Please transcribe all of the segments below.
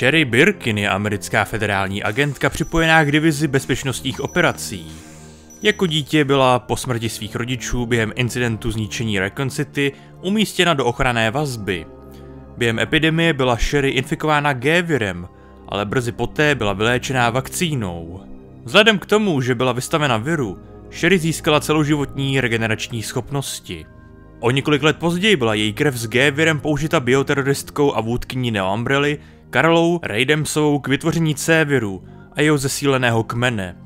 Sherry Birkin je americká federální agentka připojená k divizi bezpečnostních operací. Jako dítě byla po smrti svých rodičů během incidentu zničení Raccoon City umístěna do ochranné vazby. Během epidemie byla Sherry infikována G-virem, ale brzy poté byla vyléčená vakcínou. Vzhledem k tomu, že byla vystavena viru, Sherry získala celoživotní regenerační schopnosti. O několik let později byla její krev s G-virem použita bioteroristkou a vůdkyní Neo Umbrelly Carolou Raidemsovou k vytvoření C-viru a jeho zesíleného kmene.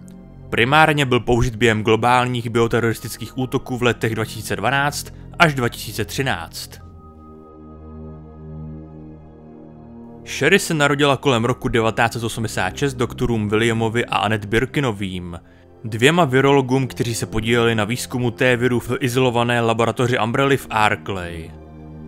Primárně byl použit během globálních bioteroristických útoků v letech 2012 až 2013. Sherry se narodila kolem roku 1986 doktorům Williamovi a Annette Birkinovým, dvěma virologům, kteří se podíleli na výzkumu T-viru v izolované laboratoři Umbrelly v Arkley.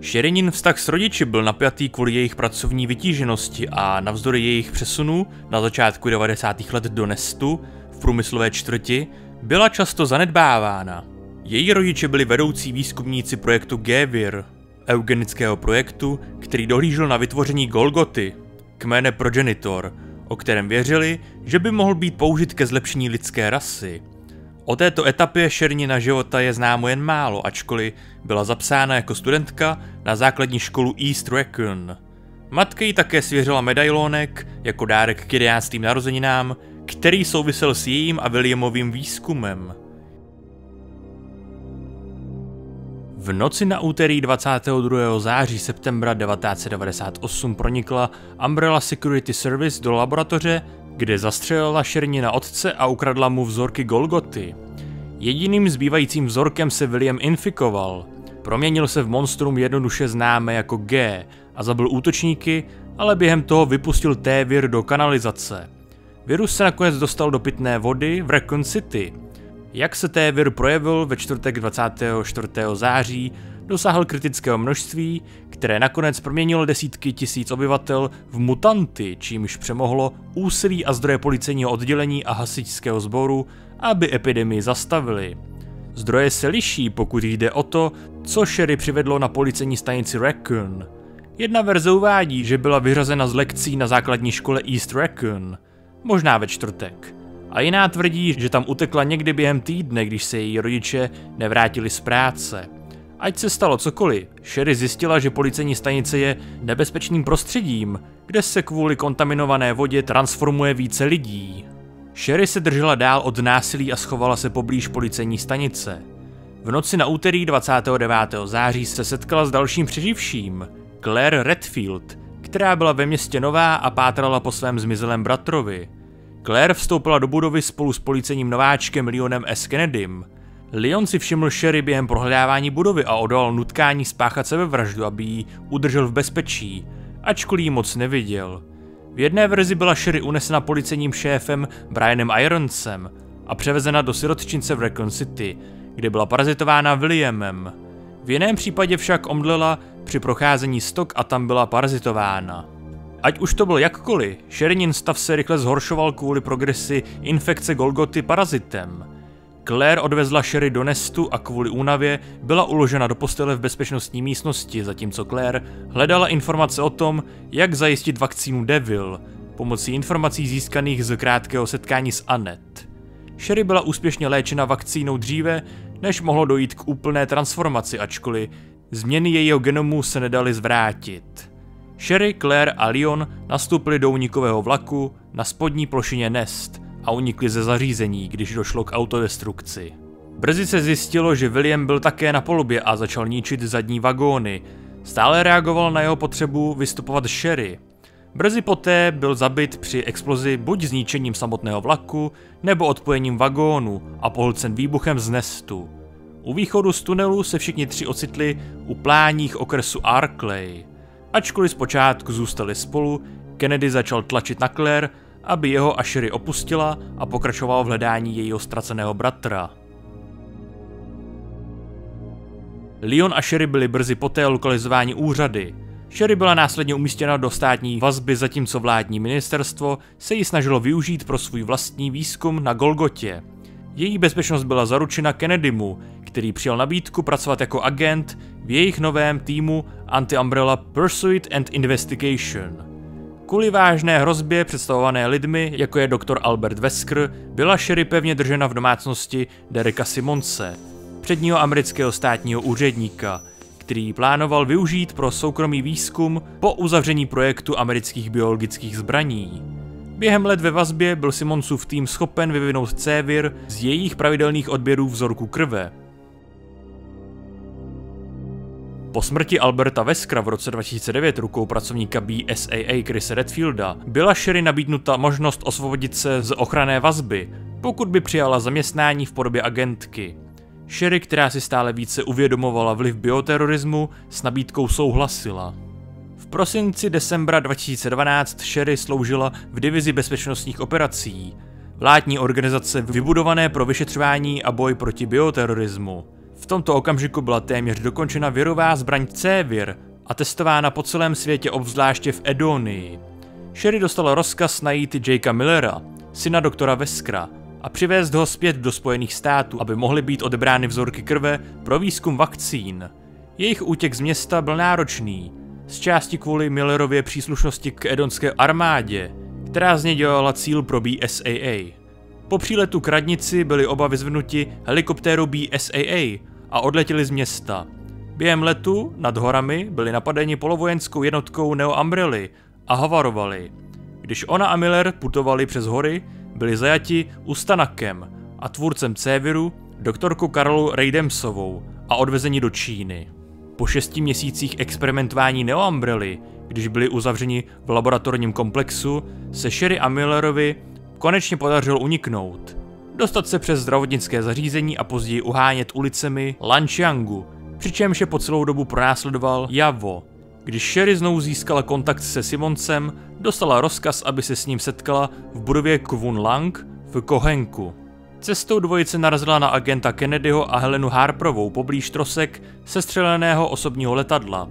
Sherryin vztah s rodiči byl napjatý kvůli jejich pracovní vytíženosti a navzdory jejich přesunu na začátku 90. let do Nestu v průmyslové čtvrti byla často zanedbávána. Její rodiče byli vedoucí výzkumníci projektu G-vir, eugenického projektu, který dohlížel na vytvoření Golgoty, kmene Progenitor, o kterém věřili, že by mohl být použit ke zlepšení lidské rasy. O této etapě Sherryina života je známo jen málo, ačkoliv byla zapsána jako studentka na základní školu East Raccoon. Matka jí také svěřila medailonek jako dárek k 11. narozeninám, který souvisel s jejím a Williamovým výzkumem. V noci na úterý 22. září septembra 1998 pronikla Umbrella Security Service do laboratoře, kde zastřelila Sherryina otce a ukradla mu vzorky Golgoty. Jediným zbývajícím vzorkem se William infikoval. Proměnil se v monstrum jednoduše známé jako G a zabil útočníky, ale během toho vypustil T-vir do kanalizace. Virus se nakonec dostal do pitné vody v Raccoon City. Jak se T-vir projevil ve čtvrtek 24. září, dosáhl kritického množství, které nakonec proměnilo desítky tisíc obyvatel v mutanty, čímž přemohlo úsilí a zdroje policejního oddělení a hasičského sboru, aby epidemii zastavili. Zdroje se liší, pokud jde o to, co Sherry přivedlo na policejní stanici Raccoon. Jedna verze uvádí, že byla vyřazena z lekcí na základní škole East Raccoon, možná ve čtvrtek. A jiná tvrdí, že tam utekla někdy během týdne, když se její rodiče nevrátili z práce. Ať se stalo cokoliv, Sherry zjistila, že policejní stanice je nebezpečným prostředím, kde se kvůli kontaminované vodě transformuje více lidí. Sherry se držela dál od násilí a schovala se poblíž policejní stanice. V noci na úterý 29. září se setkala s dalším přeživším, Claire Redfield, která byla ve městě nová a pátrala po svém zmizelém bratrovi. Claire vstoupila do budovy spolu s policejním nováčkem Leonem S. Kennedym. Leon si všiml Sherry během prohledávání budovy a odolal nutkání spáchat sebevraždu, aby ji udržel v bezpečí, ačkoliv ji moc neviděl. V jedné verzi byla Sherry unesena policejním šéfem Brianem Ironsem a převezena do sirotčince v Raccoon City, kde byla parazitována Williamem. V jiném případě však omdlela při procházení stok a tam byla parazitována. Ať už to byl jakkoliv, Sherryin stav se rychle zhoršoval kvůli progresi infekce Golgoty parazitem. Claire odvezla Sherry do Nestu a kvůli únavě byla uložena do postele v bezpečnostní místnosti, zatímco Claire hledala informace o tom, jak zajistit vakcínu Devil, pomocí informací získaných z krátkého setkání s Annette. Sherry byla úspěšně léčena vakcínou dříve, než mohlo dojít k úplné transformaci, ačkoliv změny jejího genomu se nedaly zvrátit. Sherry, Claire a Leon nastoupili do únikového vlaku na spodní plošině Nest a unikli ze zařízení, když došlo k autodestrukci. Brzy se zjistilo, že William byl také na palubě a začal ničit zadní vagóny. Stále reagoval na jeho potřebu vystupovat Sherry. Brzy poté byl zabit při explozi buď zničením samotného vlaku, nebo odpojením vagónu a pohlcen výbuchem z Nestu. U východu z tunelu se všichni tři ocitli u pláních okresu Arkley. Ačkoliv zpočátku zůstali spolu, Kennedy začal tlačit na Claire, aby jeho a Sherry opustila a pokračoval v hledání jejího ztraceného bratra. Leon a Sherry byli brzy poté lokalizováni úřady. Sherry byla následně umístěna do státní vazby, zatímco vládní ministerstvo se ji snažilo využít pro svůj vlastní výzkum na Golgotě. Její bezpečnost byla zaručena Kennedymu, který přijal nabídku pracovat jako agent v jejich novém týmu Anti-Umbrella Pursuit and Investigation. Kvůli vážné hrozbě představované lidmi, jako je doktor Albert Wesker, byla Sherry pevně držena v domácnosti Dereka Simonse, předního amerického státního úředníka, který plánoval využít pro soukromý výzkum po uzavření projektu amerických biologických zbraní. Během let ve vazbě byl Simonsův tým schopen vyvinout cévir z jejich pravidelných odběrů vzorku krve. Po smrti Alberta Weskera v roce 2009 rukou pracovníka BSAA Chrise Redfielda byla Sherry nabídnuta možnost osvobodit se z ochranné vazby, pokud by přijala zaměstnání v podobě agentky. Sherry, která si stále více uvědomovala vliv bioterorismu, s nabídkou souhlasila. V prosinci decembra 2012 Sherry sloužila v divizi bezpečnostních operací, vládní organizace vybudované pro vyšetřování a boj proti bioterorismu. V tomto okamžiku byla téměř dokončena virová zbraň Cévir a testována po celém světě, obzvláště v Edonii. Sherry dostala rozkaz najít Jakea Millera, syna doktora Weskera, a přivést ho zpět do Spojených států, aby mohly být odebrány vzorky krve pro výzkum vakcín. Jejich útěk z města byl náročný, z části kvůli Millerově příslušnosti k edonské armádě, která z něj dělala cíl pro BSAA. Po příletu k radnici byli oba vyzvednuti helikoptérou BSAA a odletěli z města. Během letu nad horami byli napadeni polovojenskou jednotkou Neo Umbrelly a havarovali. Když ona a Miller putovali přes hory, byli zajati Ustanakem a tvůrcem Céviru, doktorkou Carolou Raidemsovou, a odvezeni do Číny. Po 6 měsících experimentování Neo Umbrelly, když byli uzavřeni v laboratorním komplexu, se Sherry a Millerovi konečně podařilo uniknout, dostat se přes zdravotnické zařízení a později uhánět ulicemi Lanchiangu, přičemž je po celou dobu pronásledoval Yavo. Když Sherry znovu získala kontakt se Simonsem, dostala rozkaz, aby se s ním setkala v budově Kwun Lang v Kohenku. Cestou dvojice narazila na agenta Kennedyho a Helenu Harperovou poblíž trosek sestřeleného osobního letadla.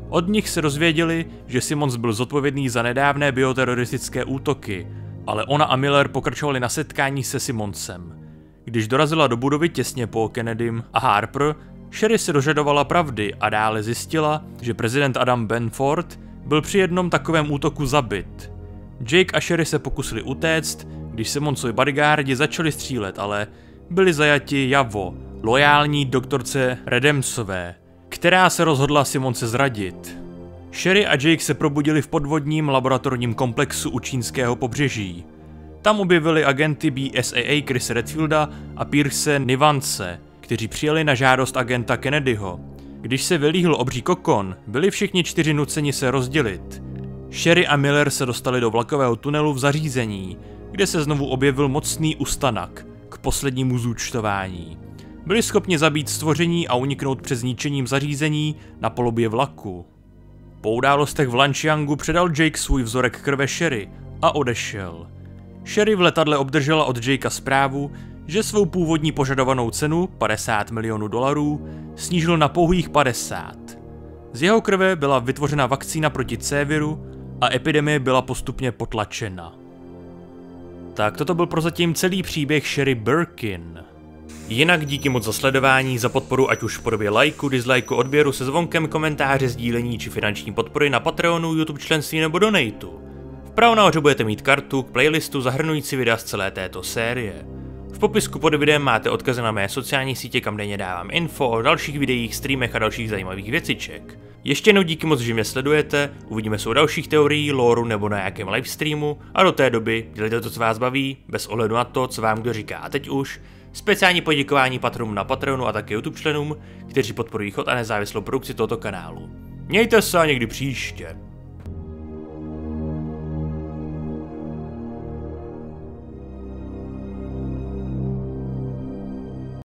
Od nich se dozvěděli, že Simons byl zodpovědný za nedávné bioteroristické útoky, ale ona a Miller pokračovali na setkání se Simonsem. Když dorazila do budovy těsně po Kennedym a Harper, Sherry se dožadovala pravdy a dále zjistila, že prezident Adam Benford byl při jednom takovém útoku zabit. Jake a Sherry se pokusili utéct, když Simonsovi bodyguardi začali střílet, ale byli zajati Yavo, lojální doktorce Raidemsové, která se rozhodla Simonse zradit. Sherry a Jake se probudili v podvodním laboratorním komplexu u čínského pobřeží. Tam objevili agenty BSAA Chrise Redfielda a Pierce Nivance, kteří přijeli na žádost agenta Kennedyho. Když se vylíhl obří kokon, byli všichni 4 nuceni se rozdělit. Sherry a Miller se dostali do vlakového tunelu v zařízení, kde se znovu objevil mocný Ustanak k poslednímu zúčtování. Byli schopni zabít stvoření a uniknout před zničením zařízení na polobě vlaku. Po událostech v Lanchiangu předal Jake svůj vzorek krve Sherry a odešel. Sherry v letadle obdržela od Jakea zprávu, že svou původní požadovanou cenu $50 milionů snížil na pouhých 50. Z jeho krve byla vytvořena vakcína proti Céviru a epidemie byla postupně potlačena. Tak toto byl prozatím celý příběh Sherry Birkin. Jinak díky moc za sledování, za podporu ať už v podobě lajku, dislajku, odběru se zvonkem, komentáře, sdílení či finanční podpory na Patreonu, YouTube členství nebo donatu. Vpravo nahoře budete mít kartu k playlistu zahrnující videa z celé této série. V popisku pod videem máte odkazy na mé sociální sítě, kam denně dávám info o dalších videích, streamech a dalších zajímavých věciček. Ještě jednou díky moc, že mě sledujete, uvidíme se u dalších teorií, lóru nebo na nějakém livestreamu a do té doby dělejte to, co vás baví, bez ohledu na to, co vám kdo říká. A teď už speciální poděkování patronům na Patreonu a také YouTube členům, kteří podporují chod a nezávislou produkci tohoto kanálu. Mějte se a někdy příště.